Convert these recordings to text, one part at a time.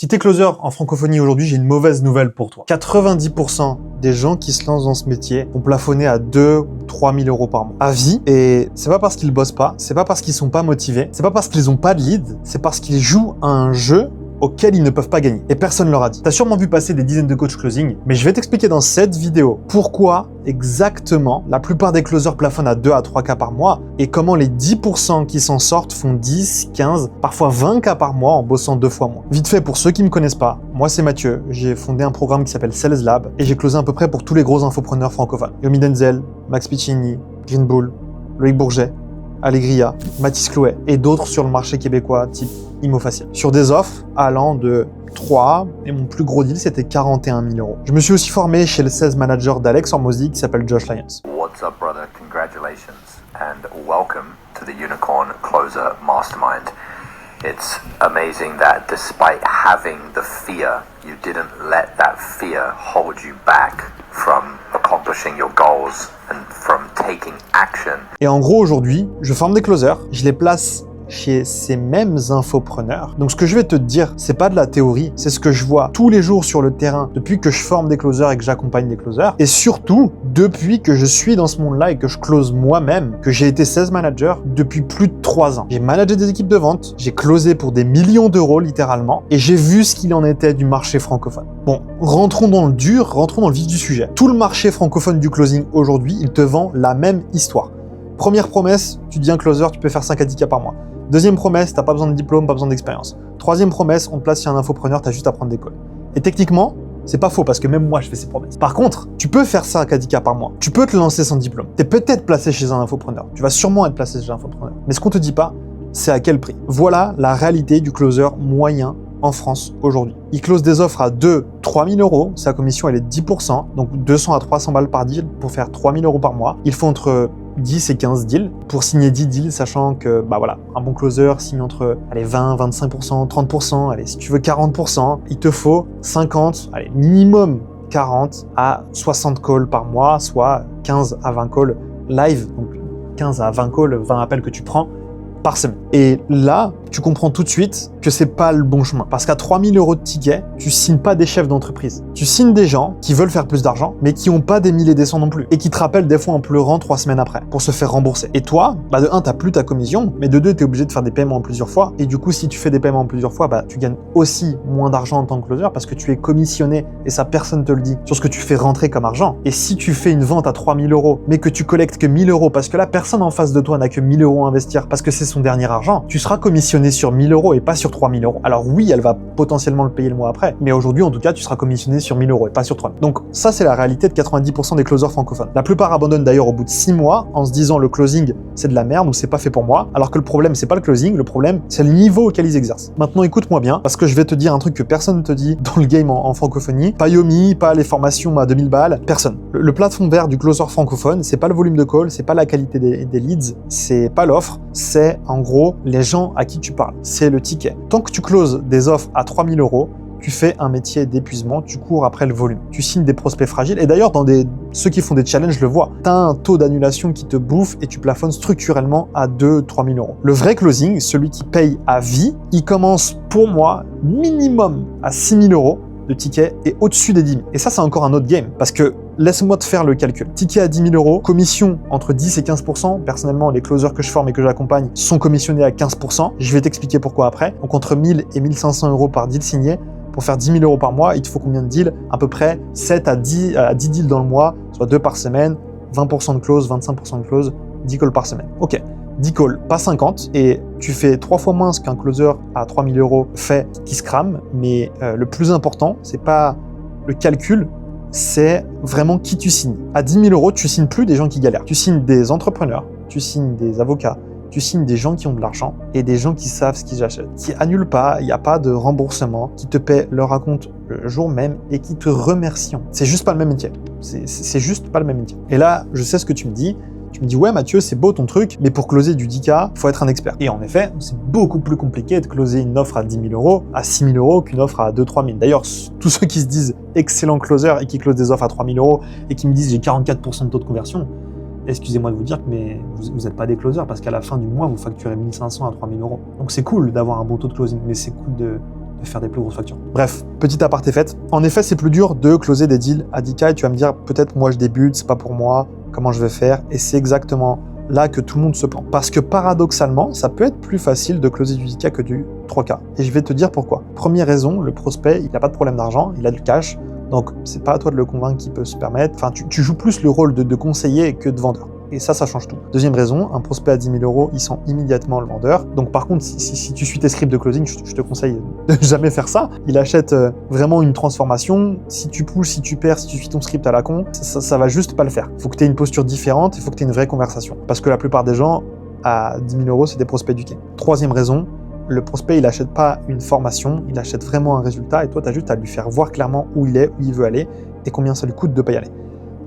Si t'es closer en francophonie aujourd'hui, j'ai une mauvaise nouvelle pour toi. 90% des gens qui se lancent dans ce métier vont plafonner à 2 ou 3 000 euros par mois à vie. Et c'est pas parce qu'ils bossent pas, c'est pas parce qu'ils sont pas motivés, c'est pas parce qu'ils ont pas de lead, c'est parce qu'ils jouent à un jeu auquel ils ne peuvent pas gagner. Et personne leur a dit. T'as sûrement vu passer des dizaines de coachs closing, mais je vais t'expliquer dans cette vidéo pourquoi exactement la plupart des closers plafonnent à 2 à 3 cas par mois et comment les 10% qui s'en sortent font 10, 15, parfois 20 cas par mois en bossant 2 fois moins. Vite fait, pour ceux qui me connaissent pas, moi c'est Mathieu, j'ai fondé un programme qui s'appelle Sales Lab et j'ai closé à peu près pour tous les gros infopreneurs francophones. Yomi Denzel, Max Piccini, Green Bull, Loïc Bourget, Allegria, Mathis Chloé et d'autres sur le marché québécois type ImoFacial. Sur des offres allant de 3 et mon plus gros deal c'était 41 000 euros. Je me suis aussi formé chez le sales manager d'Alex Hormozy qui s'appelle Josh Lyons. What's up brother, congratulations and welcome to the Unicorn Closer Mastermind. It's amazing that despite having the fear, you didn't let that fear hold you back from accomplishing your goals and from taking action. Et en gros aujourd'hui, je forme des closers, je les place chez ces mêmes infopreneurs. Donc ce que je vais te dire, c'est pas de la théorie, c'est ce que je vois tous les jours sur le terrain depuis que je forme des closers et que j'accompagne des closers. Et surtout, depuis que je suis dans ce monde-là et que je close moi-même, que j'ai été sales manager depuis plus de 3 ans. J'ai managé des équipes de vente, j'ai closé pour des millions d'euros littéralement et j'ai vu ce qu'il en était du marché francophone. Bon, rentrons dans le dur, rentrons dans le vif du sujet. Tout le marché francophone du closing aujourd'hui, il te vend la même histoire. Première promesse, tu deviens closer, tu peux faire 5 à 10 cas par mois. Deuxième promesse, t'as pas besoin de diplôme, pas besoin d'expérience. Troisième promesse, on te place chez un infopreneur, t'as juste à prendre des calls. Et techniquement, c'est pas faux parce que même moi je fais ces promesses. Par contre, tu peux faire ça à 10 cas par mois. Tu peux te lancer sans diplôme. T'es peut-être placé chez un infopreneur. Tu vas sûrement être placé chez un infopreneur. Mais ce qu'on te dit pas, c'est à quel prix. Voilà la réalité du closer moyen en France aujourd'hui. Il close des offres à 2 3 000 euros. Sa commission elle est de 10%, donc 200 à 300 balles par deal pour faire 3 000 euros par mois. Il faut entre 10 et 15 deals pour signer 10 deals, sachant que un bon closer signe entre 20, 25%, 30%, allez, si tu veux 40%, il te faut 50, allez, minimum 40 à 60 calls par mois, soit 15 à 20 calls live, donc 15 à 20 calls, 20 appels que tu prends par semaine. Et là, tu comprends tout de suite que c'est pas le bon chemin. Parce qu'à 3 000 euros de ticket, tu signes pas des chefs d'entreprise. Tu signes des gens qui veulent faire plus d'argent, mais qui ont pas des 1000 et des 100 non plus. Et qui te rappellent des fois en pleurant 3 semaines après pour se faire rembourser. Et toi, de 1, t'as plus ta commission, mais de 2, t'es obligé de faire des paiements en plusieurs fois. Et du coup, si tu fais des paiements en plusieurs fois, tu gagnes aussi moins d'argent en tant que closer parce que tu es commissionné et ça, personne te le dit sur ce que tu fais rentrer comme argent. Et si tu fais une vente à 3 000 euros, mais que tu collectes que 1 000 euros parce que la personne en face de toi n'a que 1 000 euros à investir parce que c'est son dernier argent, tu seras commissionné sur 1 000 euros et pas sur 3 000 euros. Alors oui, elle va potentiellement le payer le mois après, mais aujourd'hui, en tout cas, tu seras commissionné sur 1 000 euros et pas sur 3 000. Donc ça, c'est la réalité de 90% des closers francophones. La plupart abandonnent d'ailleurs au bout de 6 mois en se disant le closing, c'est de la merde ou c'est pas fait pour moi, alors que le problème, c'est pas le closing, le problème, c'est le niveau auquel ils exercent. Maintenant, écoute-moi bien, parce que je vais te dire un truc que personne ne te dit dans le game en francophonie, pas Yomi, pas les formations à 2000 balles, personne. Le plafond vert du closer francophone, c'est pas le volume de call, c'est pas la qualité des leads, c'est pas l'offre, c'est en gros les gens à qui tu parles, c'est le ticket. Tant que tu closes des offres à 3 000 euros, tu fais un métier d'épuisement, tu cours après le volume. Tu signes des prospects fragiles. Et d'ailleurs, ceux qui font des challenges le voient. Tu as un taux d'annulation qui te bouffe et tu plafonnes structurellement à 2-3 000 euros. Le vrai closing, celui qui paye à vie, il commence pour moi minimum à 6 000 euros de ticket et au-dessus des 10 000. Et ça, c'est encore un autre game. Parce que laisse-moi te faire le calcul. Ticket à 10 000 euros, commission entre 10 et 15%. Personnellement, les closers que je forme et que j'accompagne sont commissionnés à 15%. Je vais t'expliquer pourquoi après. Donc entre 1000 et 1500 euros par deal signé. Pour faire 10 000 euros par mois, il te faut combien de deals? À peu près 7 à 10 deals dans le mois, soit 2 par semaine, 20% de close, 25% de close, 10 calls par semaine. Ok, 10 calls, pas 50, et tu fais 3 fois moins ce qu'un closer à 3 000 euros fait qui se crame, mais le plus important, c'est pas le calcul, c'est vraiment qui tu signes. À 10 000 euros, tu signes plus des gens qui galèrent. Tu signes des entrepreneurs, tu signes des avocats, tu signes des gens qui ont de l'argent et des gens qui savent ce qu'ils achètent, qui annulent pas, il n'y a pas de remboursement, qui te paient leur acompte le jour même et qui te remercient. C'est juste pas le même métier. C'est juste pas le même métier. Et là, je sais ce que tu me dis. Tu me dis, ouais Mathieu, c'est beau ton truc, mais pour closer du 10K, il faut être un expert. Et en effet, c'est beaucoup plus compliqué de closer une offre à 10 000 euros, à 6 000 euros qu'une offre à 2-3 000. D'ailleurs, tous ceux qui se disent excellents closers et qui closent des offres à 3 000 euros et qui me disent j'ai 44% de taux de conversion, excusez-moi de vous dire, mais vous n'êtes pas des closers parce qu'à la fin du mois, vous facturez 1 500 à 3 000 euros. Donc c'est cool d'avoir un bon taux de closing, mais c'est cool de de faire des plus grosses factures. Bref, petite aparté faite. En effet, c'est plus dur de closer des deals à 10K et tu vas me dire, peut-être moi je débute, c'est pas pour moi, comment je vais faire? Et c'est exactement là que tout le monde se plante. Parce que paradoxalement, ça peut être plus facile de closer du 10K que du 3K. Et je vais te dire pourquoi. Première raison, le prospect, il n'a pas de problème d'argent, il a du cash, donc c'est pas à toi de le convaincre qu'il peut se permettre. Enfin, tu joues plus le rôle de conseiller que de vendeur. Et ça change tout. Deuxième raison, un prospect à 10 000 €, il sent immédiatement le vendeur. Donc par contre, si tu suis tes scripts de closing, je te conseille de jamais faire ça. Il achète vraiment une transformation. Si tu pushes, si tu perds, si tu suis ton script à la con, ça va juste pas le faire. Il faut que tu aies une posture différente, il faut que tu aies une vraie conversation. Parce que la plupart des gens, à 10 000 €, c'est des prospects éduqués. Troisième raison, le prospect, il achète pas une formation, il achète vraiment un résultat et toi, tu as juste à lui faire voir clairement où il est, où il veut aller et combien ça lui coûte de pas y aller.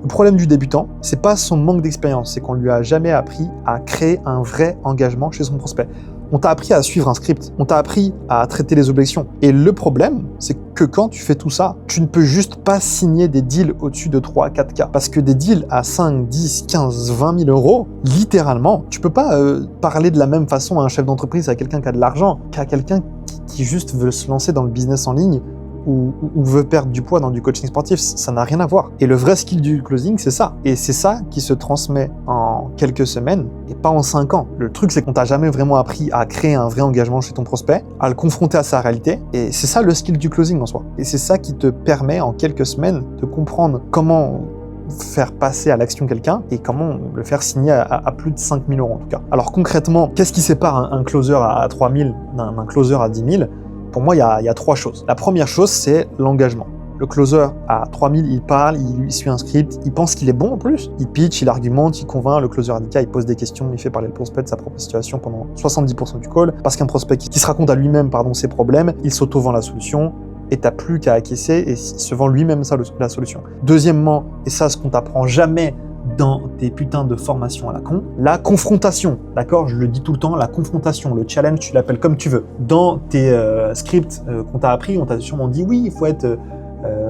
Le problème du débutant, c'est pas son manque d'expérience, c'est qu'on lui a jamais appris à créer un vrai engagement chez son prospect. On t'a appris à suivre un script, on t'a appris à traiter les objections. Et le problème, c'est que quand tu fais tout ça, tu ne peux juste pas signer des deals au-dessus de 3 à 4K. Parce que des deals à 5, 10, 15, 20 000 €, littéralement, tu peux pas parler de la même façon à un chef d'entreprise, à quelqu'un qui a de l'argent, qu'à quelqu'un qui juste veut se lancer dans le business en ligne ou veut perdre du poids dans du coaching sportif, ça n'a rien à voir. Et le vrai skill du closing, c'est ça. Et c'est ça qui se transmet en quelques semaines et pas en 5 ans. Le truc, c'est qu'on t'a jamais vraiment appris à créer un vrai engagement chez ton prospect, à le confronter à sa réalité. Et c'est ça le skill du closing en soi. Et c'est ça qui te permet en quelques semaines de comprendre comment faire passer à l'action quelqu'un et comment le faire signer à plus de 5 000 € en tout cas. Alors concrètement, qu'est-ce qui sépare un closer à 3 000 d'un closer à 10 000 ? Pour moi, il y a 3 choses. La première chose, c'est l'engagement. Le closer à 3000, il parle, il suit un script, il pense qu'il est bon en plus. Il pitch, il argumente, il convainc. Le closer à 10K, il pose des questions, il fait parler le prospect de sa propre situation pendant 70% du call. Parce qu'un prospect qui se raconte à lui-même ses problèmes, il s'auto-vend la solution et t'as plus qu'à acquiescer et il se vend lui-même la solution. Deuxièmement, et ça, ce qu'on t'apprend jamais dans tes putains de formations à la con, la confrontation, d'accord? Je le dis tout le temps, la confrontation, le challenge, tu l'appelles comme tu veux. Dans tes scripts qu'on t'a appris, on t'a sûrement dit oui, il faut être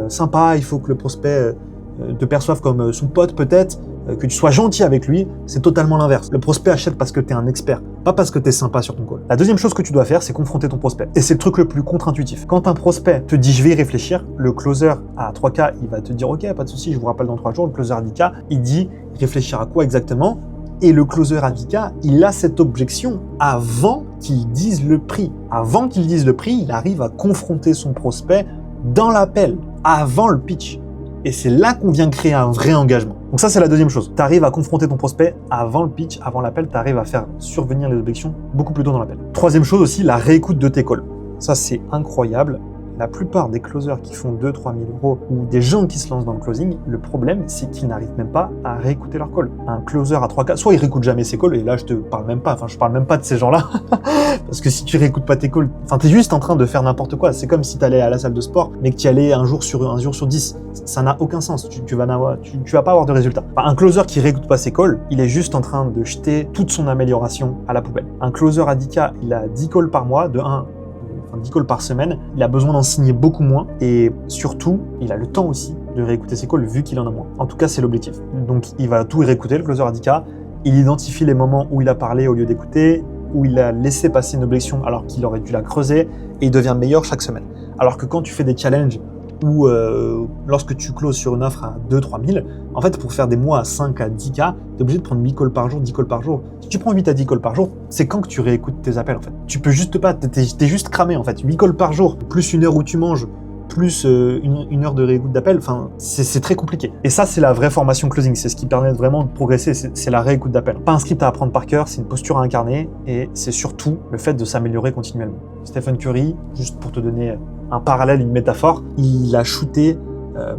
sympa, il faut que le prospect te perçoive comme son pote peut-être, que tu sois gentil avec lui. C'est totalement l'inverse. Le prospect achète parce que tu es un expert, pas parce que tu es sympa sur ton call. La deuxième chose que tu dois faire, c'est confronter ton prospect. Et c'est le truc le plus contre-intuitif. Quand un prospect te dit « je vais y réfléchir », le closer à 3K, il va te dire « ok, pas de souci, je vous rappelle dans 3 jours ». Le closer à 10K, il dit « réfléchir à quoi exactement ?» Et le closer à 10K, il a cette objection avant qu'il dise le prix. Avant qu'il dise le prix, il arrive à confronter son prospect dans l'appel, avant le pitch. Et c'est là qu'on vient créer un vrai engagement. Donc ça, c'est la deuxième chose. Tu arrives à confronter ton prospect avant le pitch, avant l'appel, tu arrives à faire survenir les objections beaucoup plus tôt dans l'appel. Troisième chose aussi, la réécoute de tes calls. Ça, c'est incroyable. La plupart des closers qui font 2 000 – 3 000 € ou des gens qui se lancent dans le closing, le problème, c'est qu'ils n'arrivent même pas à réécouter leur call. Un closer à 3K, soit il réécoute jamais ses calls, et là, je parle même pas de ces gens-là. Parce que si tu réécoutes pas tes calls, t'es juste en train de faire n'importe quoi. C'est comme si t'allais à la salle de sport, mais que tu y allais un jour sur 10. Ça n'a aucun sens. Tu vas pas avoir de résultat. Un closer qui réécoute pas ses calls, il est juste en train de jeter toute son amélioration à la poubelle. Un closer à 10K, il a 10 calls par mois, 10 calls par semaine, il a besoin d'en signer beaucoup moins et surtout, il a le temps aussi de réécouter ses calls vu qu'il en a moins. En tout cas, c'est l'objectif. Donc, il va tout réécouter, le closer à 10K, il identifie les moments où il a parlé au lieu d'écouter, où il a laissé passer une objection alors qu'il aurait dû la creuser et il devient meilleur chaque semaine. Alors que quand tu fais des challenges ou lorsque tu closes sur une offre à 2 000 – 3 000, en fait, pour faire des mois à 5 à 10K, tu es obligé de prendre 8 calls par jour, 10 calls par jour. Si tu prends 8 à 10 calls par jour, c'est quand que tu réécoutes tes appels, en fait. Tu peux juste pas, t'es juste cramé, en fait. 8 calls par jour, plus une heure où tu manges, plus une heure de réécoute d'appel, c'est très compliqué. Et ça, c'est la vraie formation closing, c'est ce qui permet vraiment de progresser, c'est la réécoute d'appel. Pas un script à apprendre par cœur, c'est une posture à incarner, et c'est surtout le fait de s'améliorer continuellement. Stephen Curry, juste pour te donner un parallèle, une métaphore, il a shooté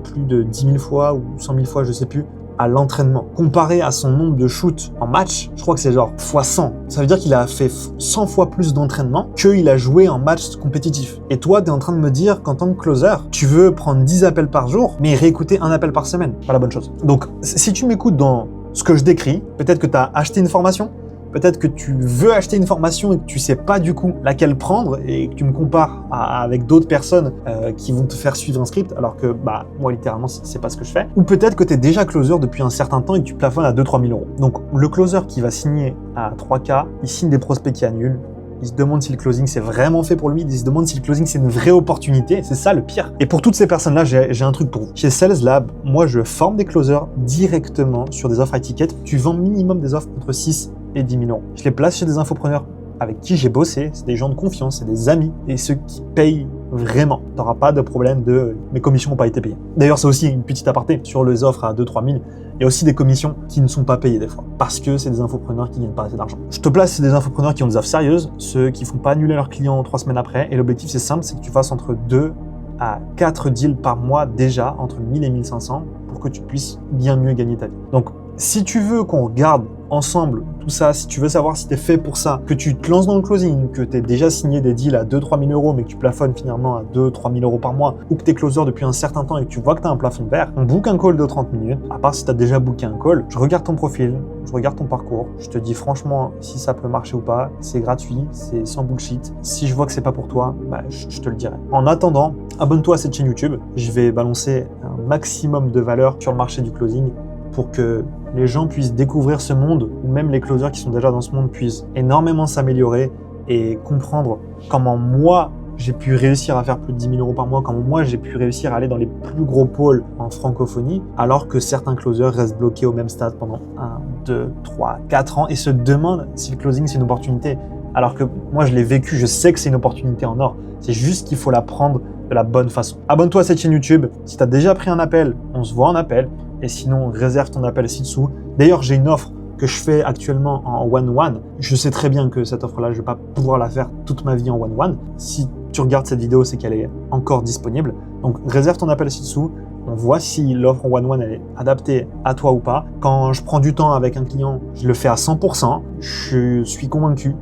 plus de 10 000 fois ou 100 000 fois, je sais plus, à l'entraînement. Comparé à son nombre de shoots en match, je crois que c'est genre x100. Ça veut dire qu'il a fait 100 fois plus d'entraînement qu'il a joué en match compétitif. Et toi, tu es en train de me dire qu'en tant que closer, tu veux prendre 10 appels par jour, mais réécouter un appel par semaine. Pas la bonne chose. Donc, si tu m'écoutes dans ce que je décris, peut-être que tu as acheté une formation, peut-être que tu veux acheter une formation et que tu sais pas du coup laquelle prendre et que tu me compares avec d'autres personnes qui vont te faire suivre un script alors que moi littéralement c'est pas ce que je fais. Ou peut-être que tu es déjà closer depuis un certain temps et que tu plafonnes à 2 000 – 3 000 €. Donc le closer qui va signer à 3K, il signe des prospects qui annulent, Il se demande si le closing c'est vraiment fait pour lui, il se demande si le closing c'est une vraie opportunité, c'est ça le pire. Et pour toutes ces personnes-là, j'ai un truc pour vous. Chez Sales Lab, moi je forme des closers directement sur des offres à ticket. Tu vends minimum des offres entre 6 et 10 000 euros. Je les place chez des infopreneurs avec qui j'ai bossé, c'est des gens de confiance, c'est des amis, et ceux qui payent vraiment. Tu n'auras pas de problème de mes commissions n'ont pas été payées. D'ailleurs, c'est aussi une petite aparté sur les offres à 2-3 000. Il y a aussi des commissions qui ne sont pas payées des fois, parce que c'est des infopreneurs qui gagnent pas assez d'argent. Je te place, c'est des infopreneurs qui ont des offres sérieuses, ceux qui font pas annuler leurs clients 3 semaines après, et l'objectif c'est simple, c'est que tu fasses entre 2 à 4 deals par mois déjà, entre 1000 et 1500, pour que tu puisses bien mieux gagner ta vie. Donc, si tu veux qu'on regarde ensemble tout ça, si tu veux savoir si tu es fait pour ça, que tu te lances dans le closing, que tu aies déjà signé des deals à 2-3 000 euros, mais que tu plafonnes finalement à 2-3 000 euros par mois, ou que tu es closer depuis un certain temps et que tu vois que tu as un plafond vert, on book un call de 30 minutes. À part si tu as déjà booké un call, je regarde ton profil, je regarde ton parcours, je te dis franchement si ça peut marcher ou pas, c'est gratuit, c'est sans bullshit. Si je vois que c'est pas pour toi, je te le dirai. En attendant, abonne-toi à cette chaîne YouTube, je vais balancer un maximum de valeur sur le marché du closing pour que les gens puissent découvrir ce monde, ou même les closers qui sont déjà dans ce monde puissent énormément s'améliorer et comprendre comment moi j'ai pu réussir à faire plus de 10 000 euros par mois, comment moi j'ai pu réussir à aller dans les plus gros pôles en francophonie, alors que certains closers restent bloqués au même stade pendant 1, 2, 3, 4 ans et se demandent si le closing c'est une opportunité. Alors que moi je l'ai vécu, je sais que c'est une opportunité en or, c'est juste qu'il faut la prendre de la bonne façon. Abonne-toi à cette chaîne YouTube, si tu as déjà pris un appel, on se voit en appel. Et sinon, réserve ton appel ci-dessous. D'ailleurs, j'ai une offre que je fais actuellement en one-one. Je sais très bien que cette offre-là, je ne vais pas pouvoir la faire toute ma vie en one-one. Si tu regardes cette vidéo, c'est qu'elle est encore disponible. Donc, réserve ton appel ci-dessous. On voit si l'offre en one-one elle est adaptée à toi ou pas. Quand je prends du temps avec un client, je le fais à 100%. Je suis convaincu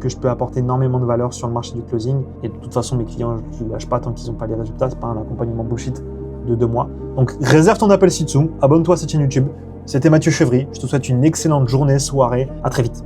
que je peux apporter énormément de valeur sur le marché du closing. Et de toute façon, mes clients, je ne lâche pas tant qu'ils n'ont pas les résultats. C'est pas un accompagnement bullshit de 2 mois. Donc réserve ton appel ci-dessous, abonne-toi à cette chaîne YouTube. C'était Mathieu Chevry, je te souhaite une excellente journée, soirée, à très vite.